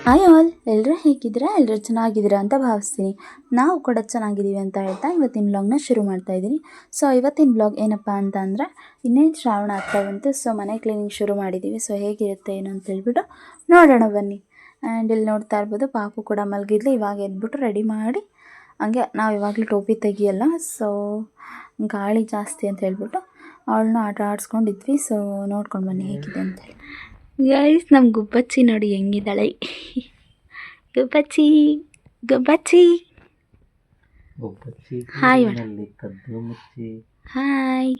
Hi all, ಎಲ್ಲರೂ ಹೇಗಿದ್ದೀರಾ? ಎಲ್ಲರೂ ಚೆನ್ನಾಗಿದ್ದೀರಾ ಅಂತ ಭಾವಿಸ್ತೀನಿ. ನಾವು ಕೂಡ ಚೆನ್ನಾಗಿದ್ದೀವಿ ಅಂತ ಹೇಳ್ತಾ ಇವತ್ತಿನ ಬ್ಲಾಗ್ನ ಶುರು ಮಾಡ್ತಾ ಇದ್ದೀನಿ. ಸೊ ಇವತ್ತಿನ ಬ್ಲಾಗ್ ಏನಪ್ಪ ಅಂತ ಅಂದರೆ, ಇನ್ನೇನು ಶ್ರಾವಣ ಆಗ್ತಾ ಬಂತು. ಸೊ ಮನೆ ಕ್ಲೀನಿಂಗ್ ಶುರು ಮಾಡಿದ್ದೀವಿ. ಸೊ ಹೇಗಿರುತ್ತೆ ಏನು ಅಂತ ಹೇಳ್ಬಿಟ್ಟು ನೋಡೋಣ ಬನ್ನಿ. ಆ್ಯಂಡ್ ಇಲ್ಲಿ ನೋಡ್ತಾ ಇರ್ಬೋದು, ಪಾಪು ಕೂಡ ಮಲಗಿದ್ಲು. ಇವಾಗ ಎದ್ಬಿಟ್ಟು ರೆಡಿ ಮಾಡಿ, ಹಂಗೆ ನಾವು ಇವಾಗಲೂ ಟೋಪಿ ತೆಗಿಯಲ್ಲ, ಸೊ ಗಾಳಿ ಜಾಸ್ತಿ ಅಂತ ಹೇಳ್ಬಿಟ್ಟು ಅವಳನ್ನ ಆಟ ಆಡಿಸ್ಕೊಂಡಿದ್ವಿ. ಸೊ ನೋಡ್ಕೊಂಡು ಬನ್ನಿ ಹೇಗಿದೆ ಅಂತ ಹೇಳಿ. ಗೈಸ್, ನಮ್ಮ ಗುಬ್ಬಚ್ಚಿ ನೋಡಿ ಹೆಂಗಿದ್ದಾಳೆ. ಗುಬ್ಬಚ್ಚಿ ಗುಬ್ಬಚ್ಚಿ hi hi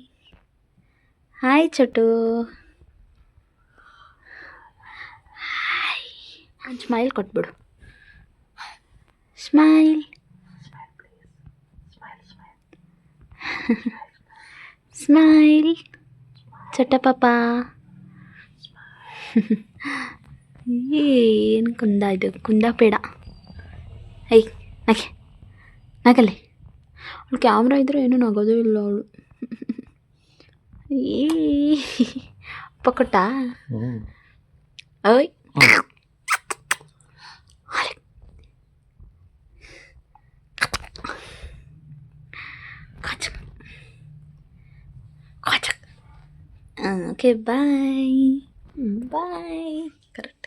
hi Chotu. Hi, smile ಕೊಟ್ಬಿಡು. ಸ್ಮೈಲ್ ಸ್ಮೈಲ್ ಚಟ ಪಾಪ. ಏನು ಕುಂದ ಇದು, ಕುಂದ ಬೇಡ. ಐ ನಗೆ ನಗಲ್ಲಿ. ಅವಳು ಕ್ಯಾಮ್ರಾ ಇದ್ದರೆ ಏನೂ ನಗೋದೇ ಇಲ್ಲ ಅವಳು. ಅಪ್ಪ ಕೊಟ್ಟ. ಓಯ್ ಓಕೆ ಬಾಯ್ ಬಾಯ್. ಕರೆಕ್ಟ್.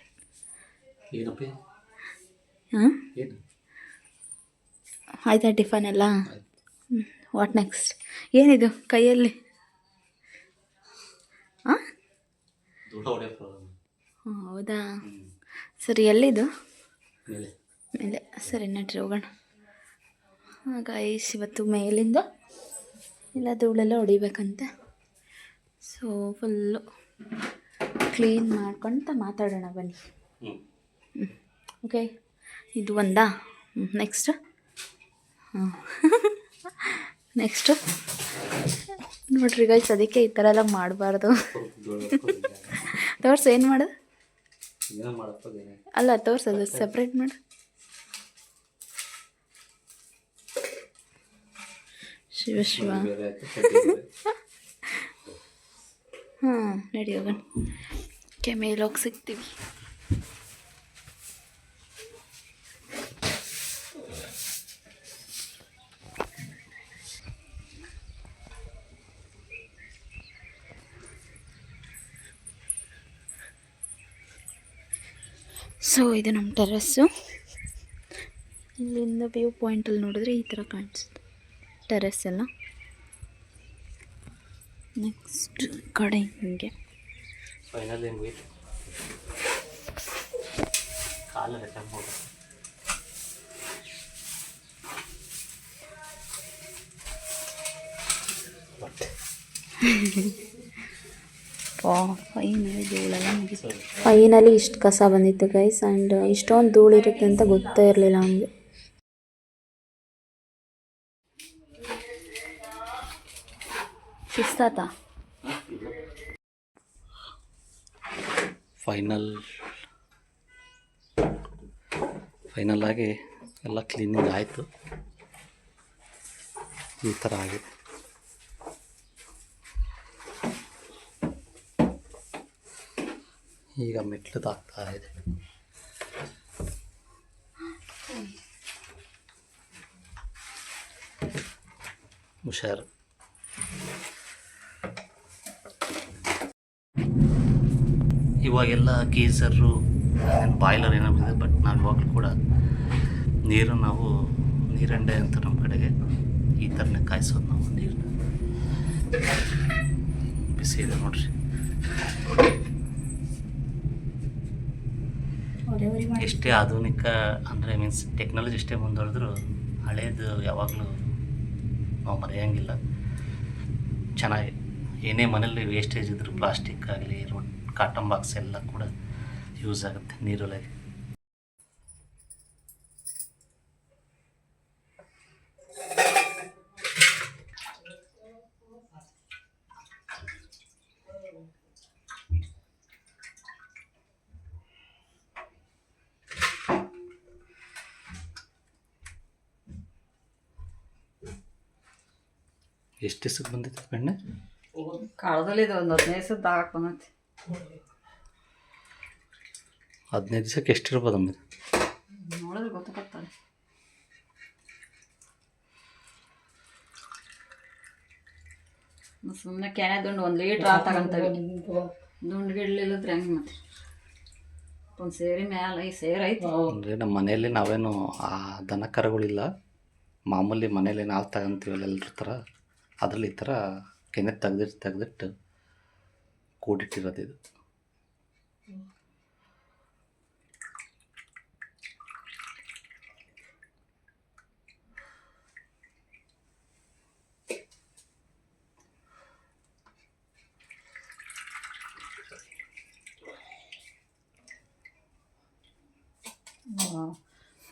ಹಾಂ, ಆಯ್ತಾ ಟಿಫನ್ ಎಲ್ಲ? What next? ಏನಿದು ಕೈಯಲ್ಲಿ? ಹಾಂ, ಹೌದಾ, ಸರಿ. ಎಲ್ಲಿದು? ಮೇಲೆ. ಸರಿ ನಡ್ರಿ ಹೋಗೋಣ. ಗೈಸ್, ಇವತ್ತು ಮೇಲಿಂದ ಎಲ್ಲ ಧೂಳೆಲ್ಲ ಹೊಡಿಬೇಕಂತೆ. ಸೊ ಫುಲ್ಲು ಕ್ಲೀನ್ ಮಾಡ್ಕೊತ ಮಾತಾಡೋಣ ಬನ್ನಿ. ಓಕೆ, ಇದು ಒಂದಾ? ನೆಕ್ಸ್ಟ್ ನೆಕ್ಸ್ಟು ನೋಡ್ರಿ ಗೈಸ್, ಅದಕ್ಕೆ ಈ ಥರ ಎಲ್ಲ ಮಾಡಬಾರ್ದು. ತೋರ್ಸು, ಏನು ಮಾಡೋದು? ಅಲ್ಲ, ತೋರ್ಸೋದು ಸಪ್ರೇಟ್ ಮಾಡು. ಶಿವ ಶಿವ. ಹಾಂ, ನಡಿ ಹೋಗೋಣ. ಓಕೆ, ಮೇಲೋಗಿ ಸಿಗ್ತೀವಿ. ಸೊ ಇದು ನಮ್ಮ ಟೆರಸ್ಸು. ಇಲ್ಲಿಂದ ವ್ಯೂ ಪಾಯಿಂಟಲ್ಲಿ ನೋಡಿದ್ರೆ ಈ ಥರ ಕಾಣಿಸುತ್ತೆ ಟೆರಸ್ ಎಲ್ಲ. ನೆಕ್ಸ್ಟ್ ಕಡೆ ಹಿಂಗೆ ಫೈನಲಿ ಇಷ್ಟು ಕಸ ಬಂದಿತ್ತು ಗೈಸ್. ಆ್ಯಂಡ್ ಇಷ್ಟೊಂದು ಧೂಳಿರುತ್ತೆ ಅಂತ ಗೊತ್ತೇ ಇರಲಿಲ್ಲ ನಮಗೆ. ಶಿಸ್ತಾತ. ಫೈನಲ್ ಆಗಿ ಎಲ್ಲ ಕ್ಲೀನಿಂಗ್ ಆಯಿತು. ಈ ಥರ ಆಗಿದೆ. ಈಗ ಮೆಟ್ಲುದಾಗ್ತಾ ಇದೆ. ಹುಷಾರು. ಇವಾಗೆಲ್ಲ ಗೀಝರು ಬಾಯ್ಲರ್ ಏನೋ ಇದೆ, ಬಟ್ ನಾವು ಇವಾಗಲೂ ಕೂಡ ನೀರಂಡೆ ಅಂತ ನಮ್ಮ ಕಡೆಗೆ ಈ ಥರನೇ ಕಾಯಿಸೋದು ನಾವು. ನೀರನ್ನ ಬಿಸಿ ಇದೆ ನೋಡ್ರಿ. ಎಷ್ಟೇ ಆಧುನಿಕ ಅಂದರೆ ಮೀನ್ಸ್ ಟೆಕ್ನಾಲಜಿ ಎಷ್ಟೇ ಮುಂದುವರೆದ್ರೂ ಹಳೇದು ಯಾವಾಗಲೂ ನಾವು ಮರೆಯೋಂಗಿಲ್ಲ. ಚೆನ್ನಾಗಿ ಏನೇ ಮನೇಲಿ ವೇಸ್ಟೇಜ್ ಇದ್ದರೂ ಪ್ಲಾಸ್ಟಿಕ್ ಆಗಲಿ, ಕಾಟನ್ ಬಾಕ್ಸ್ ಎಲ್ಲ ಕೂಡ ಯೂಸ್ ಆಗುತ್ತೆ ನೀರೊಳಗೆ. ಎಷ್ಟು ದಿವಸಕ್ಕೆ ಬಂದಿತ್ತು ಬೆಣ್ಣೆ? ಕಾಳದಲ್ಲಿ ಇದು ಒಂದು 15 ದಿವಸದ ಹಾಕೊಂಡೈತಿ. 15 ದಿವಸಕ್ಕೆ ಎಷ್ಟಿರ್ಬೋದಮ್ಮ ಇದು? ನೋಡಿದ್ರೆ ಗೊತ್ತಾಗ್ತದೆ. ಸುಮ್ಮನೆ ಕ್ಯಾನೆ ದುಂಡು 1 ಲೀಟ್ರ್ ಹಾಲು ತಗೊಂತೀವಿ. ದುಂಡು ಗಿಡ್ಲಿಲ್ಲದ್ರೆ ಹೆಂಗೆ ಮತ್ತೆ ಒಂದು ಸೇರಿ ಮ್ಯಾಲೆ 5 ಸೇರು ಐತಿ. ಅಂದರೆ ನಮ್ಮ ಮನೆಯಲ್ಲಿ ನಾವೇನು ಆ ದನ ಕರುಗಳಿಲ್ಲ, ಮಾಮೂಲಿ ಮನೇಲಿ ಹಾಲು ತಗೊಂತೀವಲ್ಲ ಎಲ್ಲರ ಥರ, ಅದರಲ್ಲಿ ಈ ಥರ ಕೆನೆ ತೆಗೆದಿಟ್ಟು ಕೂಡಿಟ್ಟಿರೋದು ಇದು.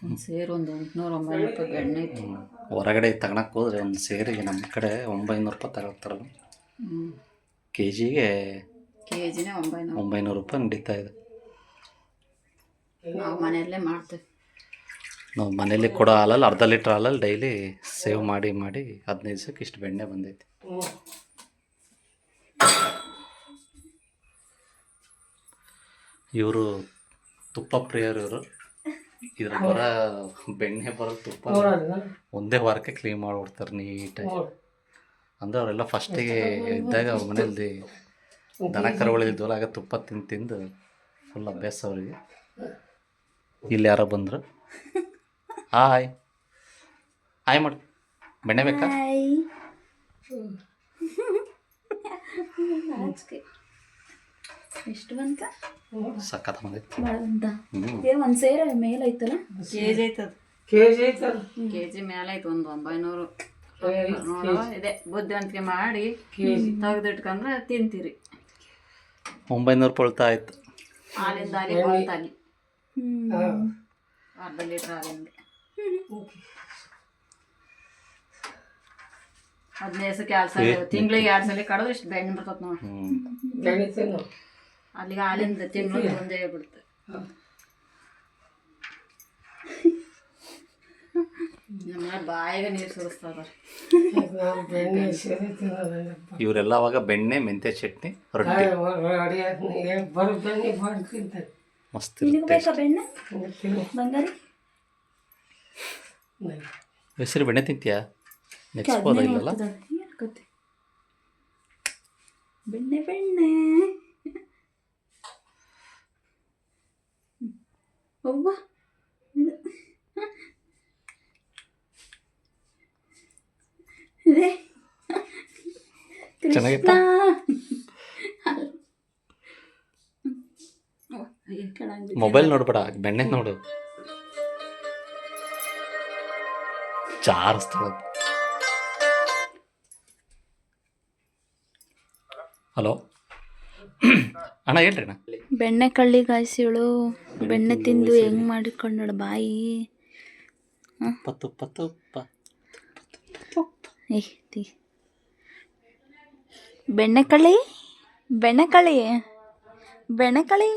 ಒಂದು ಸೇರು ಒಂದು 800-900 ರೂಪಾಯಿ ಬೆಣ್ಣೆ ಐತಿ. ಹೊರಗಡೆ ತಗೊಳಕ್ಕೆ ಹೋದರೆ ಒಂದು ಸೇರಿಗೆ ನಮ್ಮ ಕಡೆ 900 ರೂಪಾಯಿ ತಗೊಳ್ತಾರಲ್ಲ, ಕೆ ಜಿಗೆ ಕೆಜಿನೇ 900 ರೂಪಾಯಿ ನಡೀತಾ ಇದೆ. ನಾವು ಮನೆಯಲ್ಲೇ ಮಾಡ್ತೀವಿ. ನಾವು ಮನೇಲಿ ಕೊಡೋ ಹಾಲಲ್ಲಿ 1/2 ಲೀಟ್ರ್ ಹಾಲಲ್ಲಿ ಡೈಲಿ ಸೇವ್ ಮಾಡಿ 15 ದಿವಸಕ್ಕೆ ಇಷ್ಟು ಬೆಣ್ಣೆ ಬಂದೈತಿ. ಇವರು ತುಪ್ಪ ಪ್ರಿಯರು ಇವರು. ಇದ್ರ ಬೆಣ್ಣೆ ಬರೋ ತುಪ್ಪ ಒಂದೇ ವಾರಕ್ಕೆ ಕ್ಲೀನ್ ಮಾಡಿಬಿಡ್ತಾರೆ ನೀಟಾಗಿ. ಅಂದರೆ ಅವರೆಲ್ಲ ಫಸ್ಟಿಗೆ ಇದ್ದಾಗ ಅವ್ರ ಮನೇಲಿ ದನ ಕರುಗಳಿದ್ವಲ್ಲ, ಆಗ ತುಪ್ಪ ತಿಂದು ಫುಲ್ ಅಭ್ಯಾಸ ಅವರಿಗೆ. ಇಲ್ಲಿ ಯಾರೋ ಬಂದರು. ಹಾಯ್ ಹಾಯ್ ಮಾಡಿ. ಬೆಣ್ಣೆ ಬೇಕಾ? ಎಷ್ಟು ಬಂತ? ಸಖತ್ ಬಂದೈತಿ. ಒಂದು ಸೇರ ಮೇಲೆ ಐತಲ್ಲ, ಕೆಜಿ ಐತದ. ಕೆಜಿ ಮೇಲೆ ಐತೆ ಒಂದು 900. ನೋಡುವ ಇದೆ ಬುದ್ಧಿವಂತಿಕೆ ಮಾಡಿ ತೆಗೆದಿಟ್ಕೊಂಡ್ರೆ ತಿಂತೀರಿ. 900 ರೂಪಾಯಿ ಆಯ್ತು. ಹಾಲಿಂದ ಹಾಲಿ ಕೊಳ್ತಾಲಿ 1/2 ಲೀಟ್ರ್ ಹಾಲಿಂದ 15 ದಿವಸಕ್ಕೆ 2 ಸಲ, ತಿಂಗಳಿಗೆ 2 ಸಲ ಕಡೋದು ಇಷ್ಟು ಬೆಣ್ಣೆ ಬರ್ತದೆ ನೋಡಿ. ಅಲ್ಲಿಗೆ ಹಾಲಿಂದ ತಿಂಗಳಿಗೆ ಒಂದೇ ಬಿಡುತ್ತೆ. ನಮ್ಮ ಬಾಯಿಗೆ ನೀರು ಸುರಿಸ್ತಾರೆ. ಇವರೆಲ್ಲ ಅವಾಗ ಬೆಣ್ಣೆ, ಮೆಂತ್ಯ ಚಟ್ನಿ, ರೊಟ್ಟಿ ಮಸ್ತ್ ಬೇಕಾ ಬೆಣ್ಣೆ ಬಂಗಾರಿ? ಹೆಸರು ಬೆಣ್ಣೆ ತಿಂತೀಯಾ? ನೆಚ್ಬೋದಿಲ್ಲಲ್ಲ. ಬೆಣ್ಣೆ ಬೆಣ್ಣೆ ಒಬ್ಬ ಚೆನ್ನಾಗಿತ್ತ? ಮೊಬೈಲ್ ನೋಡ್ಬೇಡ, ಬೆಣ್ಣೆ ನೋಡು. ಜಾರಿಸ್ತಾಳ. ಹಲೋ ಅಣ್ಣ, ಹೇಳ್ರಿ ಅಣ್ಣ. ಬೆಣ್ಣೆ ಕಳ್ಳಿ ಗಾಯಿಸಿವಳು ಬೆಣ್ಣೆ ತಿಂದು ಹೆಂಗ್ ಮಾಡಿಕೊಂಡಳು ಬಾಯಿ. ತುಪ್ಪ ಬೆಣ್ಣೆ ಕಳ್ಳಿ ಬೆಣ್ಣೆ ಕಳ್ಳಿ ಬೆಣ್ಣೆ ಕಳ್ಳಿ.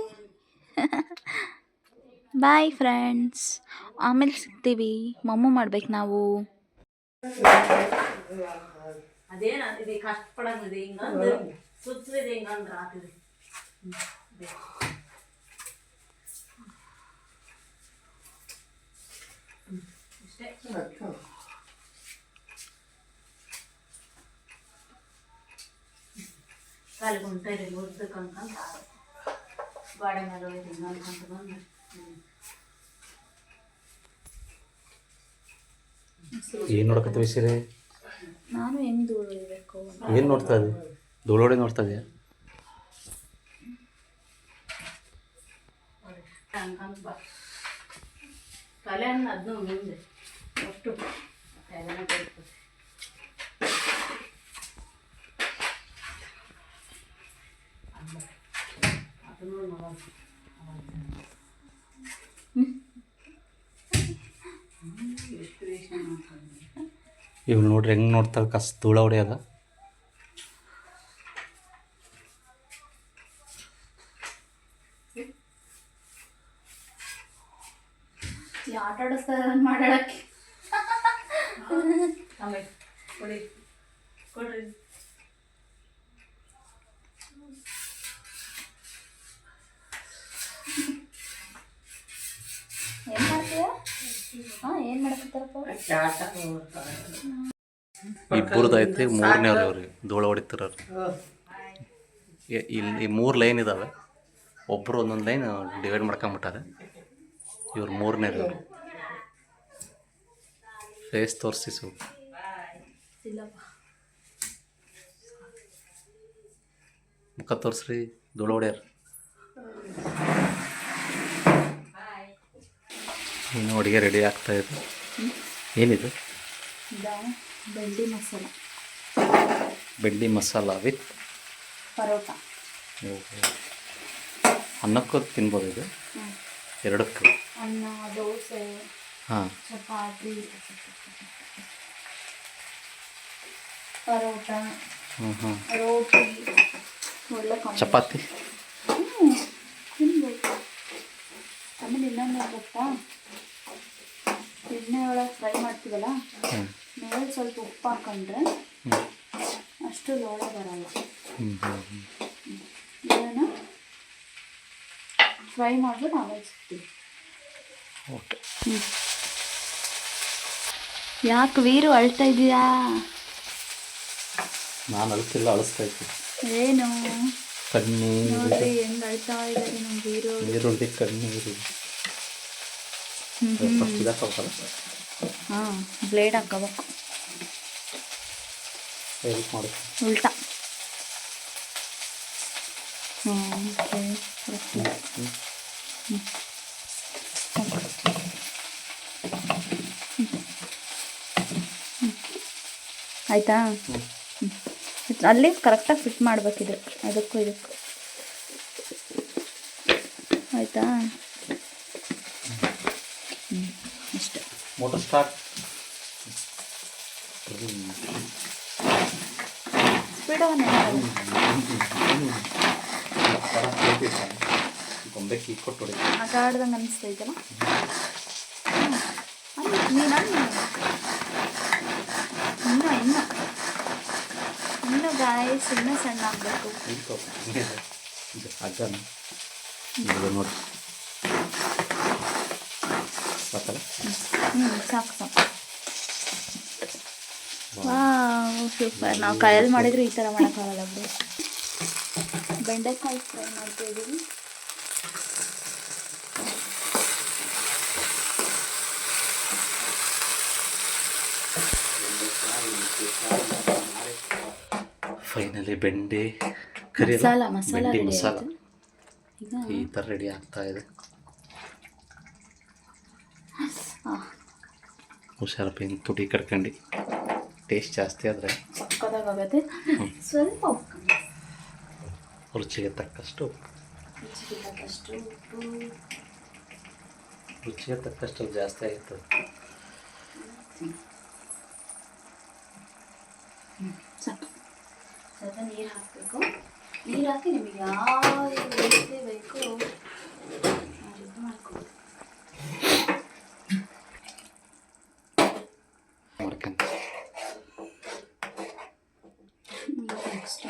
ಬಾಯ್ ಫ್ರೆಂಡ್ಸ್, ಆಮೇಲೆ ಸಿಗ್ತೀವಿ. ಮಮ್ಮು ಮಾಡ್ಬೇಕು ನಾವು. ಅದೇನಿದೆ ಕಷ್ಟಪಡಂಗಿದೆ ಹಿಂಗಂದ್ರೆ ಸುತ್ತಲಿದೆ ಹಿಂಗಂದ್ರೆ ಆಗ್ತದೆ. ಇಷ್ಟೇ ಕಾಲಿಗೆ ಉಂಟೈದೆ ಮುದ್ದಕ್ಕೆ ಅನ್ಕೊಂತ ಗಾಡಿ ಮೇಲೆ ಹೋಯ್ತು ಹಿಂಗೆ ಅನ್ಕೊಂತ ಬಂದು ಏನು ನೋಡಕತ್ತೀವಿ ಸೀರೆ? ನಾನು ಹೆಂಗೆ ಧೂಳು ಹೊಡಿಬೇಕು? ಏನು ನೋಡ್ತಾ ಇದ್ದೆ? ಧೂಳೋಡೆ ನೋಡ್ತಾ ಇದೆಯಾ? ಅನ್ಕೊಂತ ಬಾ ತಲೆ ಹಣ್ಣು ಅದನ್ನು ಮುಂದೆ ಅಷ್ಟು ತಲೆನೇ ಬರ್ತದೆ. ಇವ್ಳು ನೋಡ್ರಿ ಹೆಂಗೆ ನೋಡ್ತಾಳೆ, ಕಸ್ ಧೂಳ ಹೊಡೆಯೋದ. ಆಟ ಆಡಿಸ್ತಾರೆ ಮಾಡಾಡಕ್ಕೆ. ಆಮೇಲೆ ಕೊಡಿ ಕೊಡ್ರಿ. ಏನು ಮಾಡ್ತೀಯ? ಇಬ್ಬರದೈತಿ, ಮೂರನೇವ್ರು ಇವ್ರಿಗೆ ಧೂಳು ಹೊಡಿತಿರೋರು. ಇಲ್ಲಿ 3 ಲೈನ್ ಇದ್ದಾವೆ, ಒಬ್ಬರು ಒಂದೊಂದು ಲೈನ್ ಡಿವೈಡ್ ಮಾಡ್ಕೊಂಬಿಟ್ಟಾರೆ. ಇವ್ರು ಮೂರನೇರು. ಫೇಸ್ ತೋರಿಸಿ ಮುಖ ತೋರಿಸ್ರಿ, ಧೂಳು ಹೊಡ್ಯಾರ. ಇನ್ನು ಅಡುಗೆ ರೆಡಿ ಆಗ್ತಾ ಇದೆ. ಏನಿದು? ಬೆಂಡಿ ಮಸಾಲ, ಬೆಂಡಿ ಮಸಾಲ ವಿತ್ ಪರೋಟ. ಅನ್ನಕ್ಕೂ ತಿನ್ಬೋದು ಇದು, ಎರಡಕ್ಕೂ. ಅನ್ನ, ದೋಸೆ, ಹಾಂ, ಚಪಾತಿ, ಪರೋಟ, ರೋಟಿ, ಒಳ್ಳೆ ಚಪಾತಿ. ತಿನ್ಬೇಕು. ಆಮೇಲೆ ಇನ್ನೊಂದು ಗೊತ್ತಾ, ಎಣ್ಣೆ ಒಳಗೆ ಫ್ರೈ ಮಾಡ್ತೀವಲ್ಲ, ಮೇಲೆ ಸ್ವಲ್ಪ ಉಪ್ಪು ಹಾಕೊಂಡ್ರೆ ಅಷ್ಟು ಲೋಳ ಬರಲ್ಲ. ಇದನ್ನು ಫ್ರೈ ಮಾಡಿಬಿಟ್ಟು ಆಮೇಲೆ ಸಿಗ್ತೀವಿ. ಓಕೆ. ಯಾಕೆ ವೀರು ಅಳ್ತಾ ಇದೀಯಾ? ನಾನು ಅಳ್ತಿಲ್ಲ, ಅಳಿಸ್ತಾ ಇದ್ದೀನಿ. ಏನು ಕಣ್ಣೀರು ನೋಡ್ರಿ ಹೆಂಗ್ ಅಳ್ತಾ ಇದ್ದಾರೆ ನಮ್ಮ ವೀರು. ನೀರುಳ್ಳಿ ಕಣ್ಣೀರು. ಹಾಂ, ಬ್ಲೇಡ್ ಹಾಕೋಬೇಕು. ಹೆಲ್ಪ್ ಮಾಡಿ ಉಲ್ಟಾ. ಓಕೆ, ಆಯಿತಾ? ಅಲ್ಲಿ ಕರೆಕ್ಟಾಗಿ ಫಿಟ್ ಮಾಡಬೇಕಿದೆ ಅದಕ್ಕೂ ಇದಕ್ಕೂ. ಆಯಿತಾ? ಅಷ್ಟೇ. Motor start. ಸ್ಪೀಡವನ್ನೇ ಗೊಂಬೆ ಕೀ ಕೊಟ್ಟು ಆಟ ಆಡ್ದಂಗೆ ಅನಿಸ್ತೈತಲ್ಲ. ನೀನು ಇನ್ನು ಗಾಯಸ್ ಇನ್ನೂ ಸಣ್ಣ ಆಗಬೇಕು. ಅಜ್ಜನ ನೋಡಿ ಸಾಕಲ್ಲ. ಸಾಕು ಸಾಕು. Wow, super. ನಾವು ಕೈಯಲ್ಲಿ ಮಾಡಿದ್ರೆ ಈ ಥರ ಮಾಡೋಕ್ಕಾಗಲ್ಲ ಬಿಡಿ. ಬೆಂಡೆಕಾಯಿ ಫ್ರೈ ಮಾಡ್ತಾ ಇದ್ದೀವಿ. ಫೈನಲಿ ಬೆಂಡೆ ಕರಿ ಮಸಾಲ ಬೆಂಡೆ ರೆಡಿ ಮಸಾಲ ಆಯಿತು. ಈಗ ಈ ಥರ ರೆಡಿ ಆಗ್ತಾ ಇದೆ. ಹುಷಾರಪ್ಪ, ಹಿಂಗೆ ತುಟಿ ಕಡ್ಕೊಂಡು. ಟೇಸ್ಟ್ ಜಾಸ್ತಿ ಆದರೆ ಸಕ್ಕತ್ತಾಗುತ್ತೆ. ಸ್ವಲ್ಪ ಉಪ್ಪು, ರುಚಿಗೆ ತಕ್ಕಷ್ಟು ರುಚಿಗೆ ತಕ್ಕಷ್ಟು ಉಪ್ಪು. ರುಚಿಗೆ ತಕ್ಕಷ್ಟು ಜಾಸ್ತಿ ಆಗಿರ್ತದೆ. ಸಾಕು. ಸ್ವಲ್ಪ ನೀರು ಹಾಕಬೇಕು. ನೀರು ಹಾಕಿ ನಿಮಗೆ ಯಾವ ರೀತಿ ಬೇಕು ಆ ರೀತಿ ಮಾಡ್ಕೊಬೋದು. ಮಾಡ್ಕೊಂಡು ನೆಕ್ಸ್ಟ್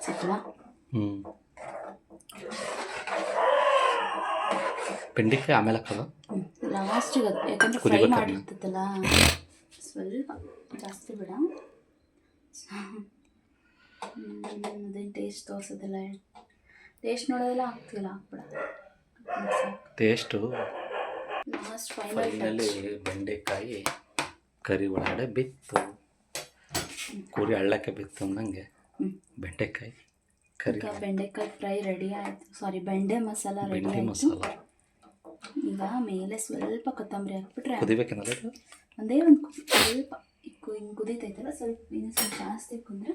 ಸಾಕಲ್ಲ. ಬೆಂಡೆಕಾಯಿ ಆಮೇಲೆ ಹಾಕೋದು ಲಾಸ್ಟಿಗೆ, ಯಾಕಂದ್ರೆ ಫ್ರೈ ಮಾಡಿರ್ತದಲ್ಲ, ಸ್ವಲ್ಪ ಜಾಸ್ತಿ ಬೇಡ. ಅದೇನು ಟೇಸ್ಟ್ ತೋರಿಸೋದಿಲ್ಲ, ಟೇಸ್ಟ್ ನೋಡೋದೆಲ್ಲ ಹಾಕ್ತಿಲ್ಲ, ಹಾಕ್ಬೇಡ. ಟೇಸ್ಟು ಲಾಸ್ಟ್ ಫೈನಲಿ ಬೆಂಡೆಕಾಯಿ ಕರಿ ಒಳಗಡೆ ಬಿತ್ತು, ಕುರಿ ಹಳ್ಳಕ್ಕೆ ಬಿತ್ತು ಅಂದಂಗೆ ಬೆಂಡೆಕಾಯಿ ಕರಿ. ಬೆಂಡೆಕಾಯಿ ಫ್ರೈ ರೆಡಿ ಆಯಿತು. ಸಾರಿ, ಬೆಂಡೆ ಮಸಾಲ ರೆಡಿ ಬೆಂಡೆ ಆಯಿತು. ಮಸಾಲ. ಈಗ ಮೇಲೆ ಸ್ವಲ್ಪ ಕೊತ್ತಂಬರಿ ಹಾಕ್ಬಿಟ್ರೆ ಕುದಿಬೇಕೇನಲ್ಲ ಇದು? ಒಂದೇ ಒಂದು ಸ್ವಲ್ಪ ಹಿಂಗೆ ಕುದೀತೈತಲ್ಲ, ಸ್ವಲ್ಪ ಇನ್ನೂ ಸ್ವಲ್ಪ ಜಾಸ್ತಿ ಕುಂದ್ರೆ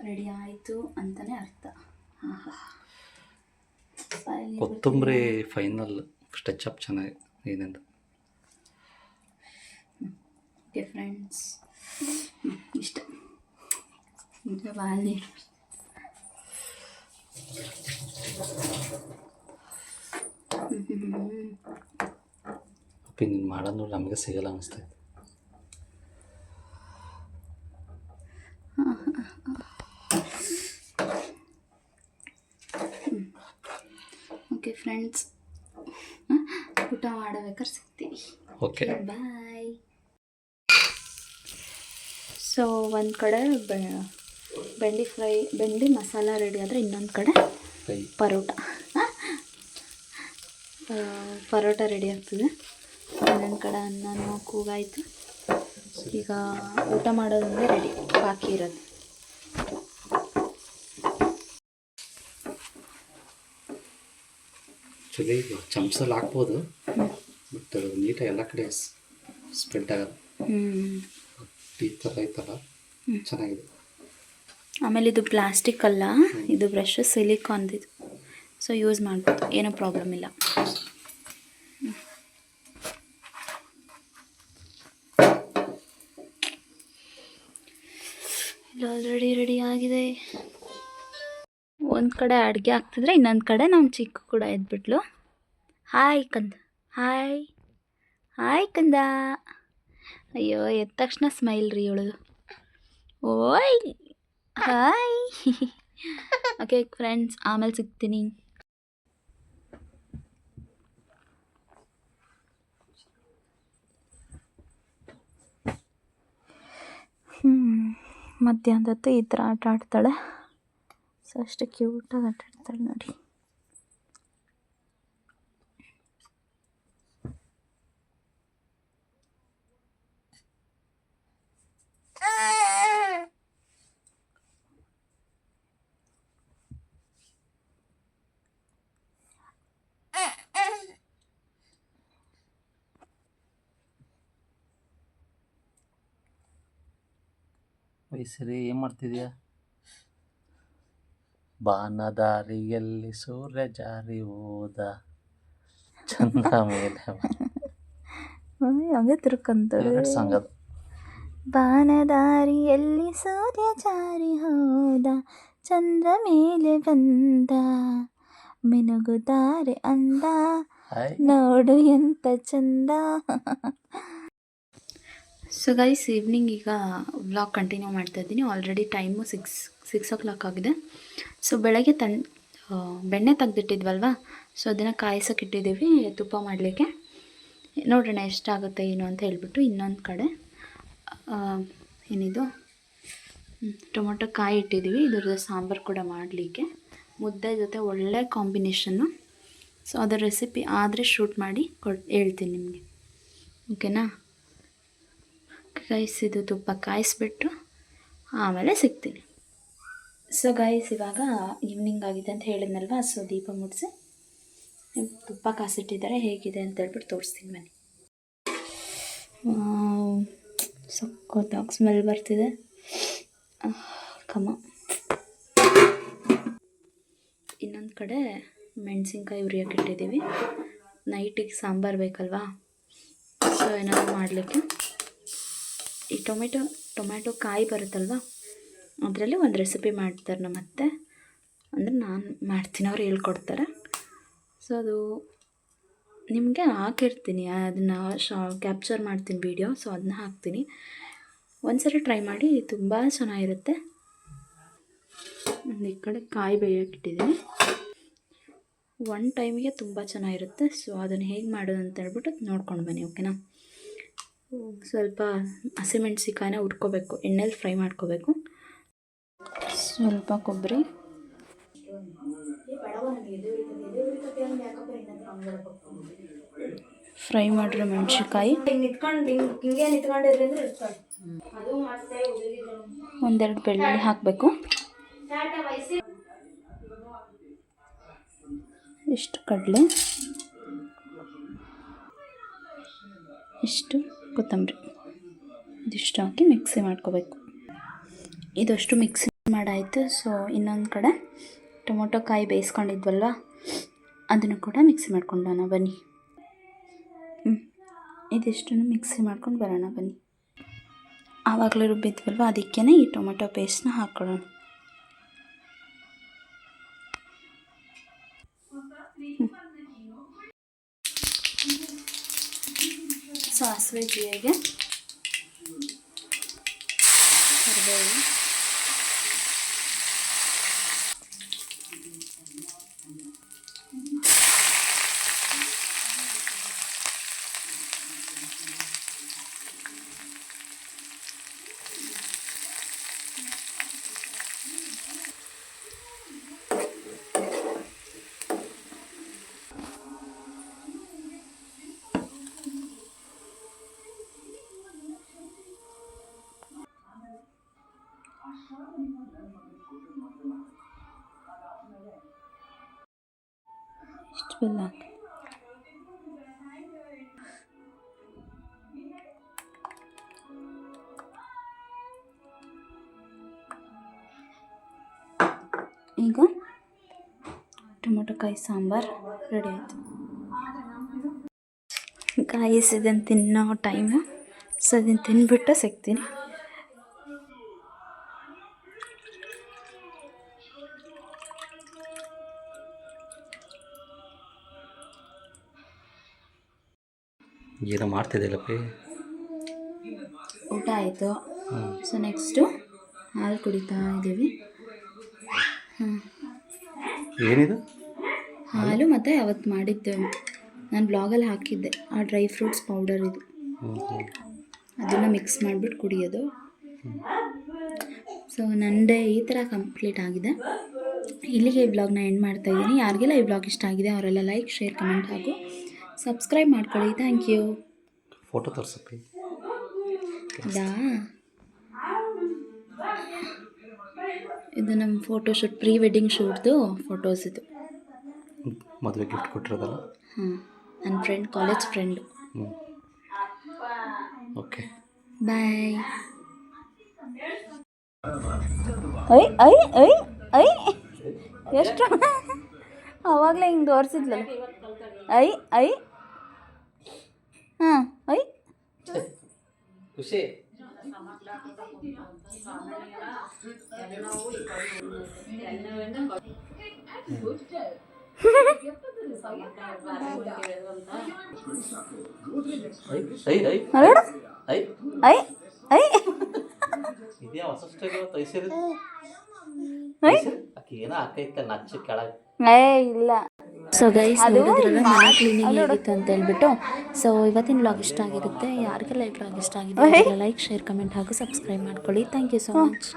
ರೆಡಿ ಆಯಿತು ಅಂತಲೇ ಅರ್ಥ. ಹಾಂ ಹಾಂ. ಕೊತ್ತಂಬರಿ ಫೈನಲ್ ಟಚಪ್ ಚೆನ್ನಾಗಿ ಏನೆಂದು. ಓಕೆ ಫ್ರೆಂಡ್ಸ್, ಇಷ್ಟ ಈಗ ಬಾಲಿ ಅಪ್ಪಿ ನೀನು ಮಾಡೋದು ನಮಗೆ ಸಿಗಲ್ಲ ಅನಿಸ್ತೈತೆ. ಓಕೆ ಫ್ರೆಂಡ್ಸ್, ಊಟ ಮಾಡಬೇಕಾದ್ರೆ ಸಿಗ್ತೀವಿ. Okay bye. ಸೊ ಒಂದು ಕಡೆ ಬೆಂಡಿ ಮಸಾಲ ರೆಡಿ ಆದರೆ ಇನ್ನೊಂದು ಕಡೆ ಪರೋಟ ರೆಡಿ ಆಗ್ತದೆ. ಇನ್ನೊಂದು ಕಡೆ ಅನ್ನನೂ ಕೂಗಾಯಿತು. ಈಗ ಊಟ ಮಾಡೋದಂದರೆ ರೆಡಿ ಬಾಕಿ ಇರೋದು. ಆ್ಯಕ್ಚುಲಿ ಚಮಚಲ್ಲಿ ಹಾಕ್ಬೋದು, ಬಟ್ ನೀಟಾಗಿ ಎಲ್ಲ ಕಡೆ ಸ್ಪ್ರೆಡ್ ಆಗೋದು. ಈ ಥರ ಐತಲ್ಲ, ಚೆನ್ನಾಗಿದೆ. ಆಮೇಲೆ ಇದು ಪ್ಲಾಸ್ಟಿಕ್ ಅಲ್ಲ, ಇದು ಬ್ರಷ್ ಸಿಲಿಕಾನ್ದು, ಸೊ ಯೂಸ್ ಮಾಡ್ಬೋದು, ಏನೂ ಪ್ರಾಬ್ಲಮ್ ಇಲ್ಲ. ಇಲ್ಲ ಆಲ್ರೆಡಿ ರೆಡಿ ಆಗಿದೆ. ಒಂದು ಕಡೆ ಅಡುಗೆ ಆಗ್ತಿದ್ರೆ ಇನ್ನೊಂದು ಕಡೆ ನಮ್ಮ ಚಿಕ್ಕು ಕೂಡ ಎದ್ಬಿಟ್ಲು. ಹಾಯ್ ಕಂದ, ಹಾಯ್ ಹಾಯ್ ಕಂದ. ಅಯ್ಯೋ, ಎದ್ದ ತಕ್ಷಣ ಸ್ಮೈಲ್ ರೀ ಇವಳದು. ಓಯ್ ಹಾಯ್. ಓಕೆ ಫ್ರೆಂಡ್ಸ್, ಆಮೇಲೆ ಸಿಗ್ತೀನಿ. ಮಧ್ಯಾಹ್ನದ ಹೊತ್ತು ಈ ಥರ ಆಟ ಆಡ್ತಾಳೆ. ಸೊ ಅಷ್ಟು ಕ್ಯೂಟಾಗಿ ಆಟ ಆಡ್ತಾಳೆ ನೋಡಿ. ವಯಸ್ಸರಿ ಏನು ಮಾಡ್ತಿದ್ಯಾ? ಬಾನದಾರಿಯಲ್ಲಿ ಸೂರ್ಯ ಜಾರಿ ಹೋದ, ಚಂದ ಮೇಲೆ ಹಂಗೆ ತಿರ್ಕಂತಾಳೆ. ಸಾಂಗ್ ಅದು. ಬಾನದಾರಿಯಲ್ಲಿ ಸೂರ್ಯ ಜಾರಿ ಹೋದ, ಚಂದ್ರ ಮೇಲೆ ಬಂದ, ಮಿನುಗುತ್ತಾರೆ ಅಂದ, ನೋಡು ಎಂತ ಚಂದ. ಸೊ ಗೈಸ್, ಈವ್ನಿಂಗ್ ಈಗ ವ್ಲಾಗ್ ಕಂಟಿನ್ಯೂ ಮಾಡ್ತಾ ಇದ್ದೀನಿ. ಆಲ್ರೆಡಿ ಟೈಮು 6 o'clock ಆಗಿದೆ. ಸೊ ಬೆಳಗ್ಗೆ ಬೆಣ್ಣೆ ತೆಗ್ದಿಟ್ಟಿದ್ವಲ್ವ, ಸೊ ಅದನ್ನು ಕಾಯಿಸೋಕ್ಕಿಟ್ಟಿದ್ದೀವಿ ತುಪ್ಪ ಮಾಡಲಿಕ್ಕೆ. ನೋಡೋಣ ಎಷ್ಟಾಗುತ್ತೆ ಏನು ಅಂತ ಹೇಳ್ಬಿಟ್ಟು. ಇನ್ನೊಂದು ಕಡೆ ಏನಿದು ಟೊಮೊಟೊ ಕಾಯಿ ಇಟ್ಟಿದ್ದೀವಿ, ಇದ್ರದ್ದು ಸಾಂಬಾರು ಕೂಡ ಮಾಡಲಿಕ್ಕೆ. ಮುದ್ದೆ ಜೊತೆ ಒಳ್ಳೆ ಕಾಂಬಿನೇಷನ್ನು. ಸೊ ಅದರ ರೆಸಿಪಿ ಆದರೆ ಶೂಟ್ ಮಾಡಿ ಹೇಳ್ತೀನಿ ನಿಮಗೆ, ಓಕೆನಾ ಗೈಸ್? ಇದು ತುಪ್ಪ ಕಾಯಿಸ್ಬಿಟ್ಟು ಆಮೇಲೆ ಸಿಗ್ತೀನಿ. ಸೊ ಗೈಸ್, ಇವಾಗ ಈವ್ನಿಂಗ್ ಆಗಿದೆ ಅಂತ ಹೇಳಿದ್ನಲ್ವ, ಸೊ ದೀಪ ಮುಡಿಸಿ ತುಪ್ಪ ಕಾಸಿಟ್ಟಿದ್ದಾರೆ. ಹೇಗಿದೆ ಅಂತ ಹೇಳ್ಬಿಟ್ಟು ತೋರಿಸ್ತೀನಿ ಬನ್ನಿ. ಸಕ್ಕತ್ತಾಗಿ ಸ್ಮೆಲ್ ಬರ್ತಿದೆ. ಕಮ. ಇನ್ನೊಂದು ಕಡೆ ಮೆಣಸಿನ್ಕಾಯಿ ಹುರಿಯೋಕ್ಕಿಟ್ಟಿದ್ದೀವಿ. ನೈಟಿಗೆ ಸಾಂಬಾರು ಬೇಕಲ್ವಾ, ಸೊ ಏನಾದರೂ ಮಾಡಲಿಕ್ಕೆ ಈ ಟೊಮ್ಯಾಟೊ ಕಾಯಿ ಬರುತ್ತಲ್ವ, ಅದರಲ್ಲಿ ಒಂದು ರೆಸಿಪಿ ಮಾಡ್ತಾರೆ ನಮ್ಮ ಅತ್ತೆ. ಅಂದರೆ ನಾನು ಮಾಡ್ತೀನಿ, ಅವ್ರು ಹೇಳ್ಕೊಡ್ತಾರೆ. ಸೊ ಅದು ನಿಮಗೆ ಹಾಕಿರ್ತೀನಿ, ಅದನ್ನು ಕ್ಯಾಪ್ಚರ್ ಮಾಡ್ತೀನಿ ವಿಡಿಯೋ. ಸೊ ಅದನ್ನ ಹಾಕ್ತೀನಿ, ಒಂದ್ಸರಿ ಟ್ರೈ ಮಾಡಿ, ತುಂಬ ಚೆನ್ನಾಗಿರುತ್ತೆ. ಒಂದು ಈ ಕಡೆ ಕಾಯಿ ಬೇಯೋಕ್ಕಿಟ್ಟಿದ್ದೀನಿ. ಒನ್ ಟೈಮಿಗೆ ತುಂಬ ಚೆನ್ನಾಗಿರುತ್ತೆ. ಸೊ ಅದನ್ನು ಹೇಗೆ ಮಾಡೋದು ಅಂತ ಹೇಳ್ಬಿಟ್ಟು ನೋಡ್ಕೊಂಡು ಬನ್ನಿ, ಓಕೆನಾ? ಸ್ವಲ್ಪ ಹಸಿಮೆಣ್ಸಿಕಾಯಿನ ಹುರ್ಕೋಬೇಕು, ಎಣ್ಣೆಲಿ ಫ್ರೈ ಮಾಡ್ಕೋಬೇಕು. ಸ್ವಲ್ಪ ಕೊಬ್ಬರಿ, ಫ್ರೈ ಮಾಡಿರೋ ಮೆಣಸಿನ್ಕಾಯಿ, ಒಂದೆರಡು ಬೆಳ್ಳುಳ್ಳಿ ಹಾಕಬೇಕು, ಇಷ್ಟು ಕಡಲೆ, ಇಷ್ಟು ಕೊತ್ತಂಬರಿ, ಇದಿಷ್ಟು ಹಾಕಿ ಮಿಕ್ಸಿ ಮಾಡ್ಕೋಬೇಕು. ಇದಷ್ಟು ಮಿಕ್ಸಿ ಮಾಡಾಯಿತು. ಸೊ ಇನ್ನೊಂದು ಕಡೆ ಟೊಮೊಟೊ ಕಾಯಿ ಬೇಯಿಸ್ಕೊಂಡಿದ್ವಲ್ವ, ಅದನ್ನು ಕೂಡ ಮಿಕ್ಸಿ ಮಾಡ್ಕೊಂಡೋಣ ಬನ್ನಿ. ಇದಿಷ್ಟನ್ನು ಮಿಕ್ಸಿ ಮಾಡ್ಕೊಂಡು ಬರೋಣ ಬನ್ನಿ. ಆವಾಗಲೇ ರುಬ್ಬಿದ್ವಲ್ವ, ಅದಕ್ಕೇ ಈ ಟೊಮೊಟೊ ಪೇಸ್ಟ್ನ ಹಾಕ್ಕೊಳ್ಳೋಣ. ಸಾಸಿವೆ, ಜೀರಿಗೆ, ಕರಿಬೇವು, ಬೆಲ್ಲ ಹಾಕಿ. ಈಗ ಟೊಮೊಟೊ ಕಾಯಿ ಸಾಂಬಾರು ರೆಡಿ ಆಯಿತು. ಗಾಯಸ್ ಇದನ್ನು ತಿನ್ನೋ ಟೈಮು. ಸೊ ಅದನ್ನು ತಿಂದ್ಬಿಟ್ಟು ಸಿಗ್ತೀನಿ. ಏನೋ ಮಾಡ್ತಿದ್ದಿಲ್ಲಪ್ಪಿ. ಊಟ ಆಯಿತು. ಸೊ ನೆಕ್ಸ್ಟು ಹಾಲು ಕುಡಿತಾ ಇದ್ದೀವಿ. ಏನಿದು? ಹಾಲು ಮತ್ತು ಅವತ್ತು ಮಾಡಿದ್ದೆ ನಾನು ಬ್ಲಾಗಲ್ಲಿ ಹಾಕಿದ್ದೆ ಆ ಡ್ರೈ ಫ್ರೂಟ್ಸ್ ಪೌಡರ್ ಇದು. ಅದನ್ನು ಮಿಕ್ಸ್ ಮಾಡಿಬಿಟ್ಟು ಕುಡಿಯೋದು. ಸೊ ನನ್ನ ಡೇ ಈ ಥರ ಕಂಪ್ಲೀಟ್ ಆಗಿದೆ. ಇಲ್ಲಿಗೆ ಈ ಬ್ಲಾಗ್ನ ಎಂಡ್ ಮಾಡ್ತಾಯಿದ್ದೀನಿ. ಯಾರಿಗೆಲ್ಲ ಈ ಬ್ಲಾಗ್ ಇಷ್ಟ ಆಗಿದೆ ಅವರೆಲ್ಲ ಲೈಕ್, ಶೇರ್, ಕಮೆಂಟ್ ಹಾಗೂ ಸಬ್ಸ್ಕ್ರೈಬ್ ಮಾಡ್ಕೊಳ್ಳಿ. Thank you. ಫೋಟೋ ತೋರಿಸಪ್ಪಿ. ಅದಾ ಇದು ನಮ್ಮ ಫೋಟೋ ಶೂಟ್, ಪ್ರೀ ವೆಡ್ಡಿಂಗ್ ಶೂಟ್ದು ಫೋಟೋಸ್ ಇದು. ಮದುವೆ ಗಿಫ್ಟ್ ಕೊಟ್ಟಿರೋದಲ್ಲ? ನನ್ನ friend, college friend. Okay, bye. ಐ ಐ ಐ ಐ ಎಷ್ಟು ಅವಾಗಲೇ ಹಿಂಗೆ ತೋರಿಸಿದ್ಲಲ್ಲ. ಐ ಐ ಹಾಂ ಐ ಖುಷಿ. ಐ ಐ ಐ ಇದ್ಯಾ ಹೊಸ ಸ್ಟೈಲ್ ತೈಸಿರಿ ಆಕೆ ಏನೋ ಹಾಕೈತೆ ನಚ್ಚ ಕೆಳಗೆ. ಇಲ್ಲ. ಸೊ ಗೈಸ್ ನೋಡಿದ್ರಲ್ಲ ಮನೆ ಕ್ಲೀನಿಂಗ್ ಹೇಗಿತ್ತು ಅಂತ ಹೇಳ್ಬಿಟ್ಟು. ಸೊ ಇವತ್ತಿನ ಬ್ಲಾಗ್ ಇಷ್ಟ ಆಗಿರುತ್ತೆ. ಯಾರಿಗೆಲ್ಲ ಈ ಬ್ಲಾಗ್ ಇಷ್ಟ ಆಗಿದೆ ಲೈಕ್, ಶೇರ್, ಕಮೆಂಟ್ ಹಾಗೂ ಸಬ್ಸ್ಕ್ರೈಬ್ ಮಾಡ್ಕೊಳ್ಳಿ. Thank you so much.